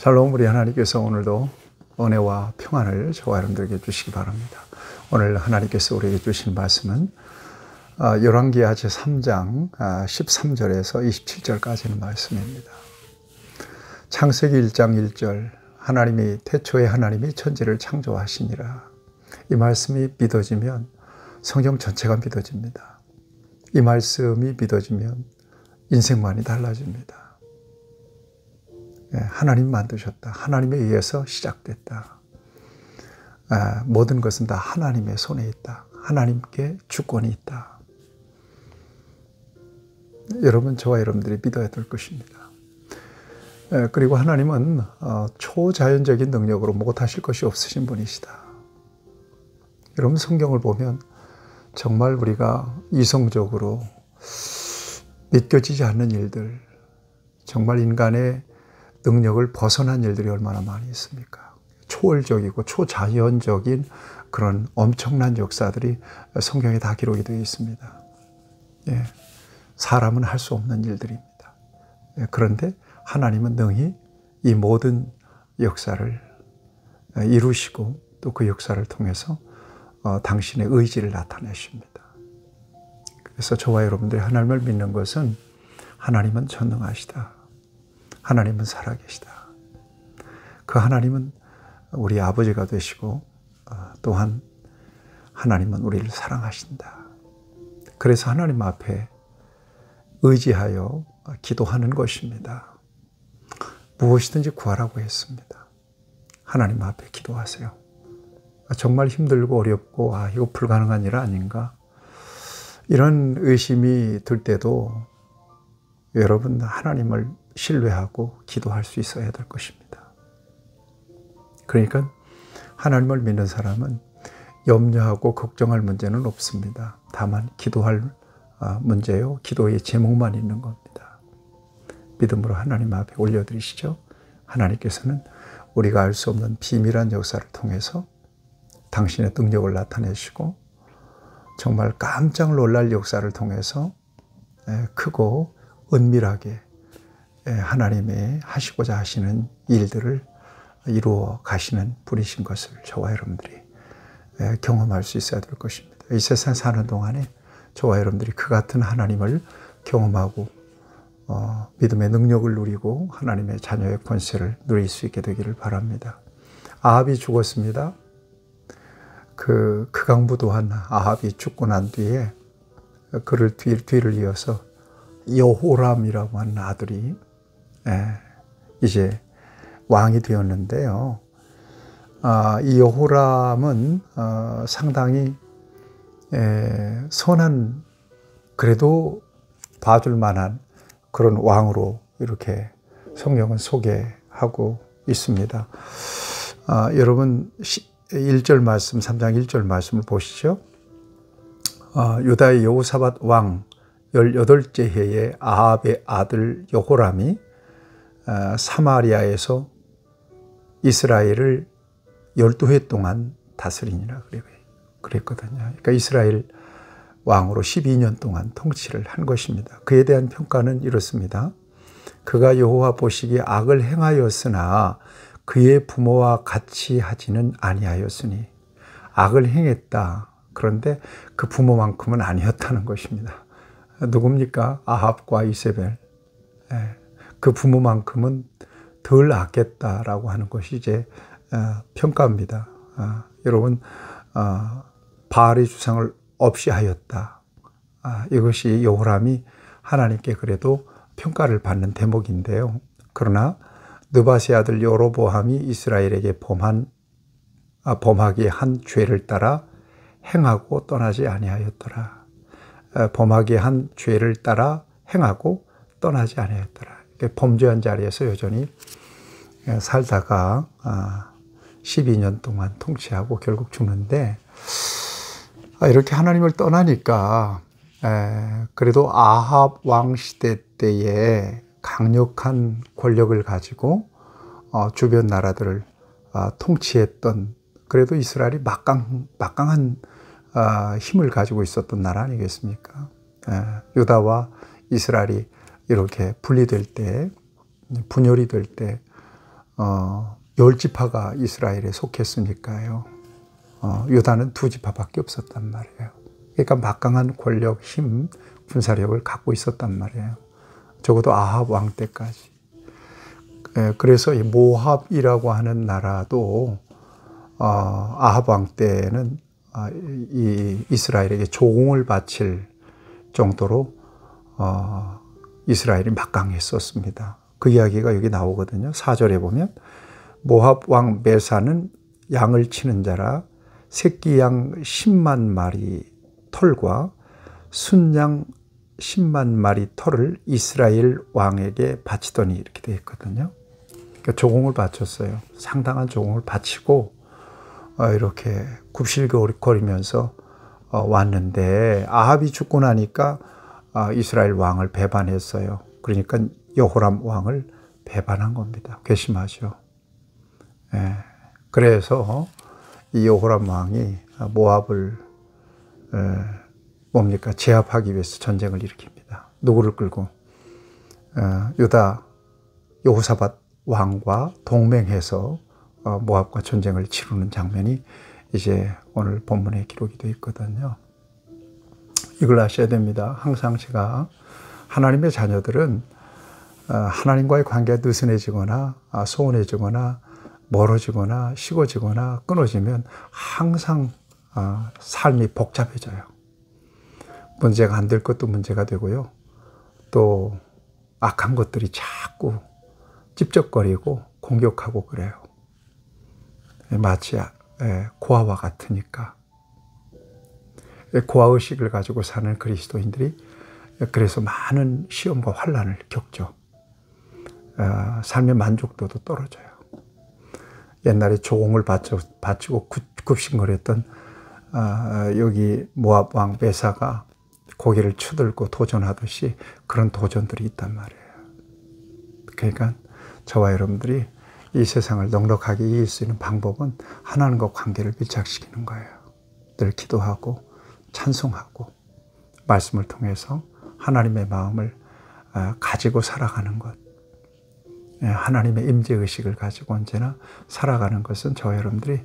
샬롬, 우리 하나님께서 오늘도 은혜와 평안을 저와 여러분들에게 주시기 바랍니다. 오늘 하나님께서 우리에게 주신 말씀은 열왕기하 제3장 13절에서 27절까지는 말씀입니다. 창세기 1장 1절, 하나님이 태초에 하나님이 천지를 창조하시니라. 이 말씀이 믿어지면 성경 전체가 믿어집니다. 이 말씀이 믿어지면 인생관이 달라집니다. 하나님 만드셨다. 하나님에 의해서 시작됐다. 모든 것은 다 하나님의 손에 있다. 하나님께 주권이 있다. 여러분, 저와 여러분들이 믿어야 될 것입니다. 그리고 하나님은 초자연적인 능력으로 못하실 것이 없으신 분이시다. 여러분, 성경을 보면 정말 우리가 이성적으로 믿겨지지 않는 일들, 정말 인간의 능력을 벗어난 일들이 얼마나 많이 있습니까? 초월적이고 초자연적인 그런 엄청난 역사들이 성경에 다 기록이 되어 있습니다. 사람은 할 수 없는 일들입니다. 그런데 하나님은 능히 이 모든 역사를 이루시고 또 그 역사를 통해서 당신의 의지를 나타내십니다. 그래서 저와 여러분들이 하나님을 믿는 것은 하나님은 전능하시다. 하나님은 살아계시다. 그 하나님은 우리 아버지가 되시고 또한 하나님은 우리를 사랑하신다. 그래서 하나님 앞에 의지하여 기도하는 것입니다. 무엇이든지 구하라고 했습니다. 하나님 앞에 기도하세요. 정말 힘들고 어렵고 이거 불가능한 일 아닌가? 이런 의심이 들 때도 여러분, 하나님을 신뢰하고 기도할 수 있어야 될 것입니다. 그러니까 하나님을 믿는 사람은 염려하고 걱정할 문제는 없습니다. 다만 기도할 문제요, 기도의 제목만 있는 겁니다. 믿음으로 하나님 앞에 올려드리시죠. 하나님께서는 우리가 알 수 없는 비밀한 역사를 통해서 당신의 능력을 나타내시고 정말 깜짝 놀랄 역사를 통해서 크고 은밀하게 하나님이 하시고자 하시는 일들을 이루어 가시는 분이신 것을 저와 여러분들이 경험할 수 있어야 될 것입니다. 이 세상 사는 동안에 저와 여러분들이 그 같은 하나님을 경험하고 믿음의 능력을 누리고 하나님의 자녀의 권세를 누릴 수 있게 되기를 바랍니다. 아합이 죽었습니다. 그 극강부도한 아합이 죽고 난 뒤에 그를 뒤를 이어서 여호람이라고 하는 아들이 이제 왕이 되었는데요. 이 여호람은 상당히 선한, 그래도 봐줄 만한 그런 왕으로 이렇게 성경은 소개하고 있습니다. 여러분 1절 말씀, 3장 1절 말씀을 보시죠. 유다의 여호사밧 왕 18째 해에 아합의 아들 여호람이 사마리아에서 이스라엘을 12해 동안 다스리니라 그랬거든요. 그러니까 이스라엘 왕으로 12년 동안 통치를 한 것입니다. 그에 대한 평가는 이렇습니다. 그가 여호와 보시기에 악을 행하였으나 그의 부모와 같이 하지는 아니하였으니, 악을 행했다. 그런데 그 부모만큼은 아니었다는 것입니다. 누굽니까? 아합과 이세벨. 그 부모만큼은 덜 악했다라고 하는 것이 이제 평가입니다. 여러분, 바알의 주상을 없이 하였다. 이것이 여호람이 하나님께 그래도 평가를 받는 대목인데요. 그러나 느밧의 아들 여로보암이 이스라엘에게 범하게 한 죄를 따라 행하고 떠나지 아니하였더라. 범하게 한 죄를 따라 행하고 떠나지 아니하였더라. 범죄한 자리에서 여전히 살다가 12년 동안 통치하고 결국 죽는데, 이렇게 하나님을 떠나니까 그래도 아합 왕 시대 때에 강력한 권력을 가지고 주변 나라들을 통치했던, 그래도 이스라엘이 막강한 힘을 가지고 있었던 나라 아니겠습니까? 유다와 이스라엘이 이렇게 분리될 때, 분열이 될 때 10지파가 이스라엘에 속했으니까요. 유다는 2지파밖에 없었단 말이에요. 그러니까 막강한 권력, 힘, 군사력을 갖고 있었단 말이에요. 적어도 아합 왕 때까지. 그래서 이 모압이라고 하는 나라도 아합 왕 때는 이 이스라엘에게 조공을 바칠 정도로 이스라엘이 막강했었습니다. 그 이야기가 여기 나오거든요. 4절에 보면 모압 왕 메사는 양을 치는 자라 새끼 양 10만 마리 털과 순양 10만 마리 털을 이스라엘 왕에게 바치더니 이렇게 되어 있거든요. 그러니까 조공을 바쳤어요. 상당한 조공을 바치고 이렇게 굽실거리면서 왔는데 아합이 죽고 나니까 이스라엘 왕을 배반했어요. 그러니까 여호람 왕을 배반한 겁니다. 괘씸하죠. 그래서 이 여호람 왕이 모압을 제압하기 위해서 전쟁을 일으킵니다. 누구를 끌고? 유다 여호사밧 왕과 동맹해서 모압과 전쟁을 치르는 장면이 이제 오늘 본문에 기록이 되어 있거든요. 이걸 아셔야 됩니다. 항상 제가 하나님의 자녀들은 하나님과의 관계가 느슨해지거나 소원해지거나 멀어지거나 식어지거나 끊어지면 항상 삶이 복잡해져요. 문제가 안 될 것도 문제가 되고요. 또 악한 것들이 자꾸 찝쩍거리고 공격하고 그래요. 마치 고아와 같으니까. 고아의식을 가지고 사는 그리스도인들이 그래서 많은 시험과 환난을 겪죠. 삶의 만족도도 떨어져요. 옛날에 조공을 바치고 굽신거렸던 여기 모압 왕 메사가 고개를 쳐들고 도전하듯이 그런 도전들이 있단 말이에요. 그러니까 저와 여러분들이 이 세상을 넉넉하게 이길 수 있는 방법은 하나님과 관계를 밀착시키는 거예요. 늘 기도하고 찬송하고 말씀을 통해서 하나님의 마음을 가지고 살아가는 것. 하나님의 임재의식을 가지고 언제나 살아가는 것은 저와 여러분들이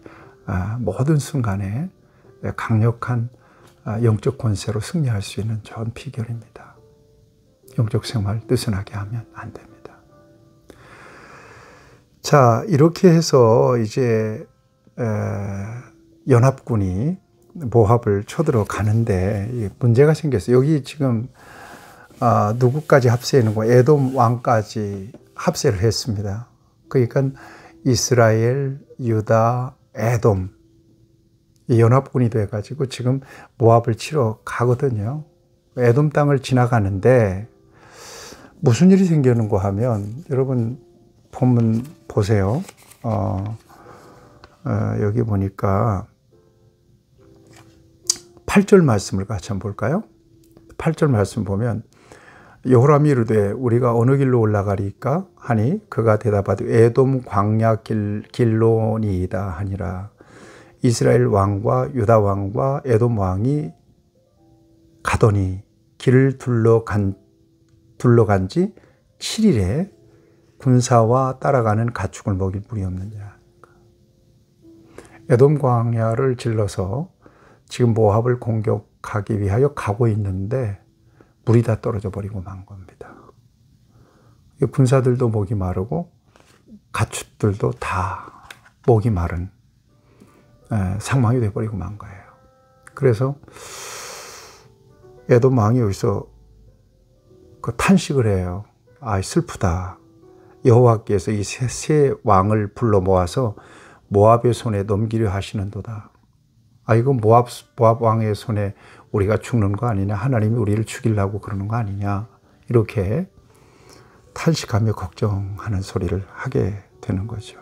모든 순간에 강력한 영적 권세로 승리할 수 있는 좋은 비결입니다. 영적 생활 느슨하게 하면 안 됩니다. 자, 이렇게 해서 이제 연합군이 모압을 쳐들어 가는데 문제가 생겼어요. 여기 지금 누구까지 합세하는 거예요? 에돔 왕까지 합세를 했습니다. 그러니까 이스라엘, 유다, 에돔 이 연합군이 돼가지고 지금 모압을 치러 가거든요. 에돔 땅을 지나가는데 무슨 일이 생기는가 하면 여러분 본문 보세요. 여기 보니까 8절 말씀을 같이 한번 볼까요? 8절 말씀 보면 여호람이 이르되 우리가 어느 길로 올라가리까 하니 그가 대답하되 에돔 광야 길로니이다 하니라. 이스라엘 왕과 유다 왕과 에돔 왕이 가더니 길을 둘러간 지 7일에 군사와 따라가는 가축을 먹일 물이 없느냐. 에돔 광야를 질러서 지금 모압을 공격하기 위하여 가고 있는데 물이 다 떨어져 버리고 만 겁니다. 군사들도 목이 마르고 가축들도 다 목이 마른 상황이 돼버리고 만 거예요. 그래서 에돔 왕이 여기서 그 탄식을 해요. 아, 슬프다. 여호와께서 이 세 왕을 불러 모아서 모압의 손에 넘기려 하시는도다. 아, 이거 모압 왕의 손에 우리가 죽는 거 아니냐? 하나님이 우리를 죽이려고 그러는 거 아니냐? 이렇게 탄식하며 걱정하는 소리를 하게 되는 거죠.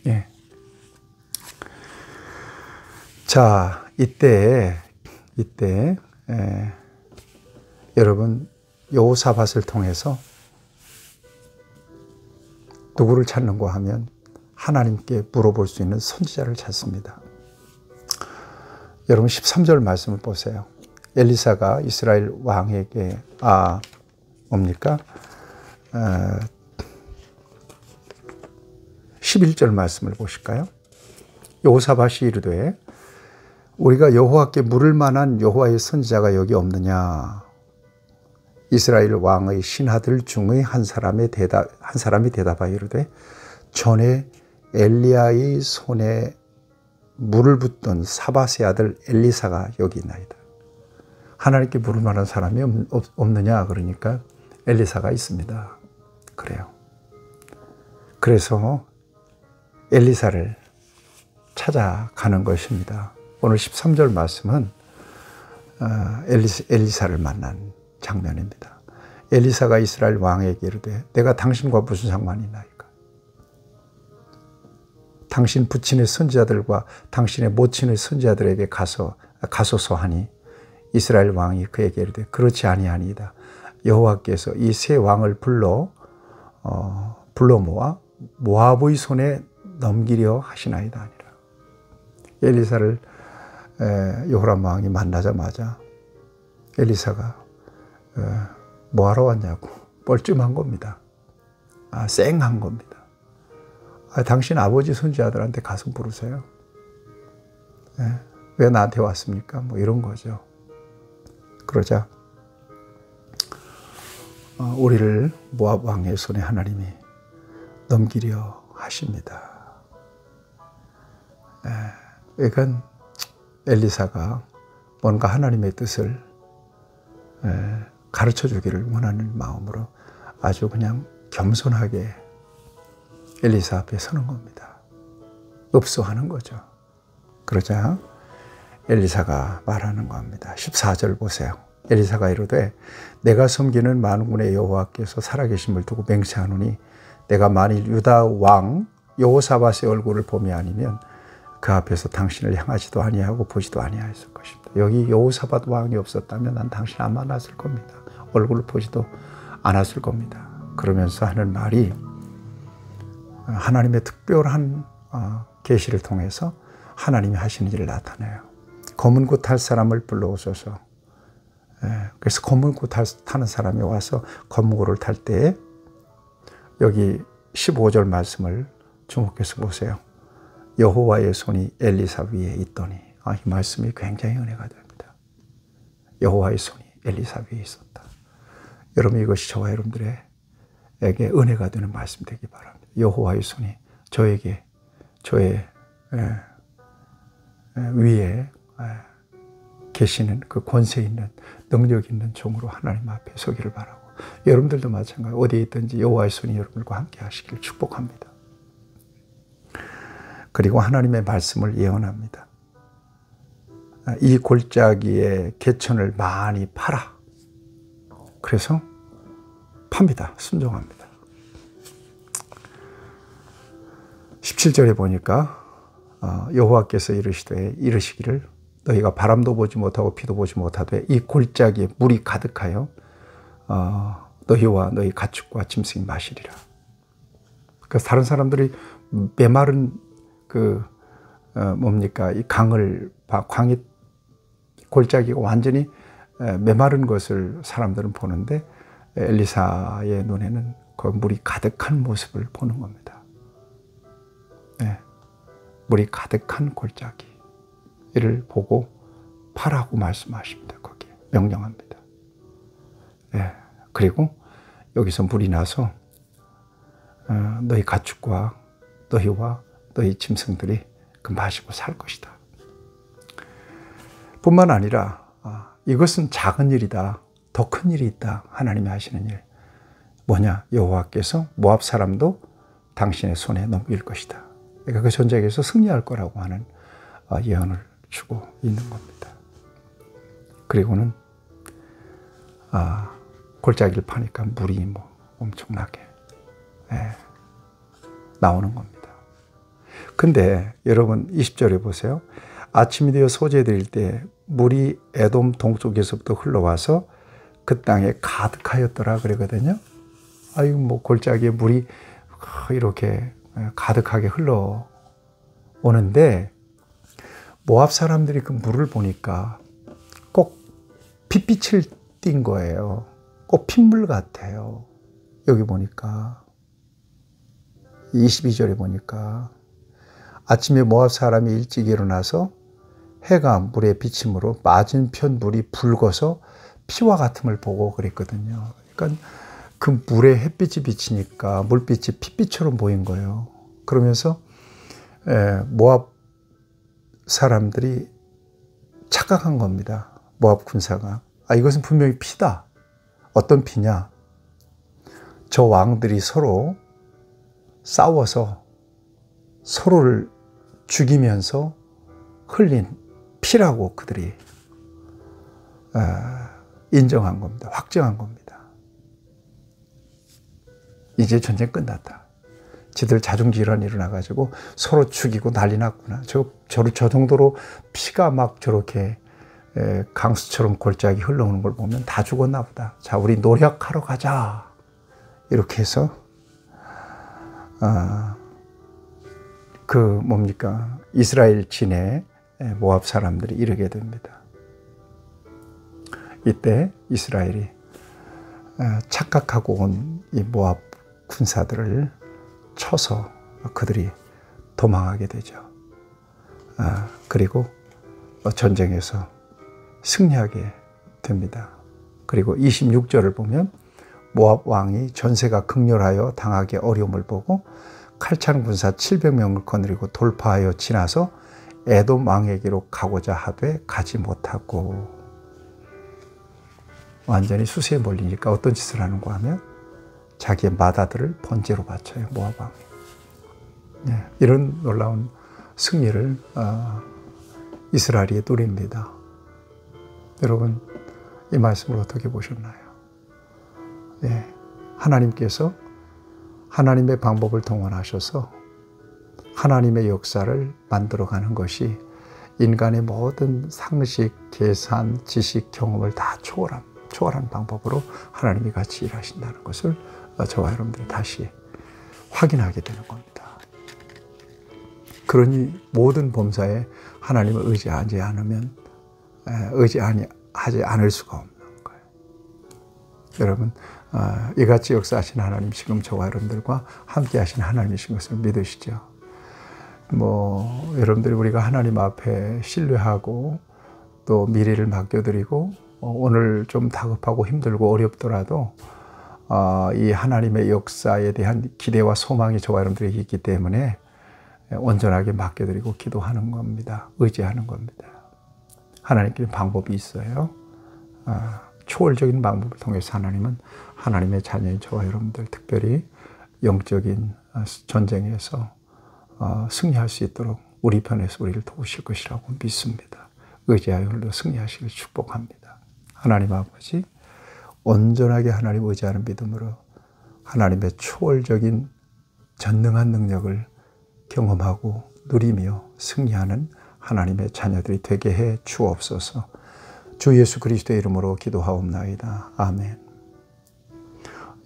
예. 자, 이때 여러분 여호사밧을 통해서 누구를 찾는가 하면 하나님께 물어볼 수 있는 선지자를 찾습니다. 여러분 13절 말씀을 보세요. 엘리사가 이스라엘 왕에게 뭡니까? 11절 말씀을 보실까요? 여호사밧이 이르되 우리가 여호와께 물을 만한 여호와의 선지자가 여기 없느냐. 이스라엘 왕의 신하들 중의 한 사람이 대답하여 이르되 전에 엘리야의 손에 물을 붓던 사밧의 아들 엘리사가 여기 있나이다. 하나님께 물을 만한 사람이 없느냐. 그러니까 엘리사가 있습니다. 그래요. 그래서 엘리사를 찾아가는 것입니다. 오늘 13절 말씀은 엘리사를 만난 장면입니다. 엘리사가 이스라엘 왕에게 이르되 내가 당신과 무슨 상관이 있나이까. 당신 부친의 선지자들과 당신의 모친의 선지자들에게 가소서 하니 이스라엘 왕이 그에게 이르되 그렇지 아니하니이다. 여호와께서 이 세 왕을 불러 모아 모압의 손에 넘기려 하시나이다 아니라. 엘리사를 여호람 왕이 만나자마자 엘리사가 뭐하러 왔냐고 뻘쭘한 겁니다. 쌩한 겁니다. 당신 아버지 선지자들한테 가서 물으세요. 왜 나한테 왔습니까? 뭐 이런 거죠. 그러자 우리를 모압 왕의 손에 하나님이 넘기려 하십니다. 그러니까 엘리사가 뭔가 하나님의 뜻을 가르쳐 주기를 원하는 마음으로 아주 그냥 겸손하게 엘리사 앞에 서는 겁니다. 읍소하는 거죠. 그러자 엘리사가 말하는 겁니다. 14절 보세요. 엘리사가 이르되 내가 섬기는 만군의 여호와께서 살아계심을 두고 맹세하노니 내가 만일 유다 왕 여호사밧의 얼굴을 봄이 아니면 그 앞에서 당신을 향하지도 아니하고 보지도 아니하였을 것입니다. 여기 여호사밧 왕이 없었다면 난 당신 안 만났을 겁니다. 얼굴을 보지도 않았을 겁니다. 그러면서 하는 말이 하나님의 특별한 계시를 통해서 하나님이 하시는 일을 나타내요. 검은 구 탈 사람을 불러오소서. 그래서 검은 구 타는 사람이 와서 검은 구를 탈 때에 여기 15절 말씀을 주목해서 보세요. 여호와의 손이 엘리사 위에 있더니 이 말씀이 굉장히 은혜가 됩니다. 여호와의 손이 엘리사 위에 있었다. 여러분 이것이 저와 여러분들에게 은혜가 되는 말씀 되기 바랍니다. 여호와의 손이 저에게 저의 위에 계시는 그 권세 있는 능력 있는 종으로 하나님 앞에 서기를 바라고 여러분들도 마찬가지로 어디에 있든지 여호와의 손이 여러분과 함께 하시길 축복합니다. 그리고 하나님의 말씀을 예언합니다. 이 골짜기에 개천을 많이 팔아. 그래서 팝니다. 순종합니다. 17절에 보니까 여호와께서 이르시기를 너희가 바람도 보지 못하고 비도 보지 못하되 이 골짜기에 물이 가득하여 너희와 너희 가축과 짐승이 마시리라. 그래서 다른 사람들이 메마른 이 광이 골짜기가 완전히 메마른 것을 사람들은 보는데 엘리사의 눈에는 그 물이 가득한 모습을 보는 겁니다. 물이 가득한 골짜기를 보고 파라고 말씀하십니다. 거기에 명령합니다. 그리고 여기서 물이 나서 너희 가축과 너희와 너희 짐승들이 그 마시고 살 것이다. 뿐만 아니라 이것은 작은 일이다. 더 큰 일이 있다. 하나님이 하시는 일. 뭐냐? 여호와께서 모압 사람도 당신의 손에 넘길 것이다. 그러니까 그 전쟁에서 승리할 거라고 하는 예언을 주고 있는 겁니다. 그리고는 골짜기를 파니까 물이 엄청나게 나오는 겁니다. 근데 여러분 20절에 보세요. 아침이 되어 소재 드릴 때 물이 에돔 동쪽에서부터 흘러와서 그 땅에 가득하였더라 그러거든요. 골짜기에 물이 이렇게 가득하게 흘러오는데 모압 사람들이 그 물을 보니까 꼭 핏빛을 띈 거예요. 꼭 핏물 같아요. 여기 보니까 22절에 보니까 아침에 모압 사람이 일찍 일어나서 해가 물에 비침으로 맞은편 물이 붉어서 피와 같음을 보고 그랬거든요. 그러니까 그 물에 햇빛이 비치니까 물빛이 핏빛처럼 보인 거예요. 그러면서 모압 사람들이 착각한 겁니다. 모압 군사가. 이것은 분명히 피다. 어떤 피냐? 저 왕들이 서로 싸워서 서로를 죽이면서 흘린 피라고 그들이 인정한 겁니다. 확정한 겁니다. 이제 전쟁 끝났다. 지들 자중질환이 일어나가지고 서로 죽이고 난리 났구나. 저 정도로 피가 막 저렇게 강수처럼 골짜기 흘러오는 걸 보면 다 죽었나 보다. 자, 우리 노력하러 가자. 이렇게 해서 이스라엘 진에 모압 사람들이 이르게 됩니다. 이때 이스라엘이 착각하고 온 이 모압 군사들을 쳐서 그들이 도망하게 되죠. 그리고 전쟁에서 승리하게 됩니다. 그리고 26절을 보면 모압 왕이 전세가 극렬하여 당하기 어려움을 보고 칼찬 군사 700명을 거느리고 돌파하여 지나서 에돔 왕에게로 가고자 하되 가지 못하고, 완전히 수세에 몰리니까 어떤 짓을 하는가 하면 자기의 맏아들을 번제로 바쳐요. 모압 왕이. 이런 놀라운 승리를 이스라엘이 누립니다. 여러분, 이 말씀을 어떻게 보셨나요? 하나님께서 하나님의 방법을 동원하셔서 하나님의 역사를 만들어가는 것이 인간의 모든 상식, 계산, 지식, 경험을 다 초월한 방법으로 하나님이 같이 일하신다는 것을 저와 여러분들이 다시 확인하게 되는 겁니다. 그러니 모든 범사에 하나님을 의지하지 않을 수가 없는 거예요. 여러분, 이같이 역사하신 하나님, 지금 저와 여러분들과 함께 하신 하나님이신 것을 믿으시죠? 여러분들이 우리가 하나님 앞에 신뢰하고 또 미래를 맡겨드리고 오늘 좀 다급하고 힘들고 어렵더라도 이 하나님의 역사에 대한 기대와 소망이 저와 여러분들에게 있기 때문에 온전하게 맡겨드리고 기도하는 겁니다. 의지하는 겁니다. 하나님께 방법이 있어요. 초월적인 방법을 통해서 하나님은 하나님의 자녀인 저와 여러분들, 특별히 영적인 전쟁에서 승리할 수 있도록 우리 편에서 우리를 도우실 것이라고 믿습니다. 의지하여 오늘도 승리하시길 축복합니다. 하나님 아버지, 온전하게 하나님 의지하는 믿음으로 하나님의 초월적인 전능한 능력을 경험하고 누리며 승리하는 하나님의 자녀들이 되게 해 주옵소서. 주 예수 그리스도의 이름으로 기도하옵나이다. 아멘.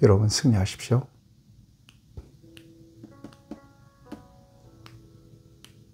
여러분, 승리하십시오.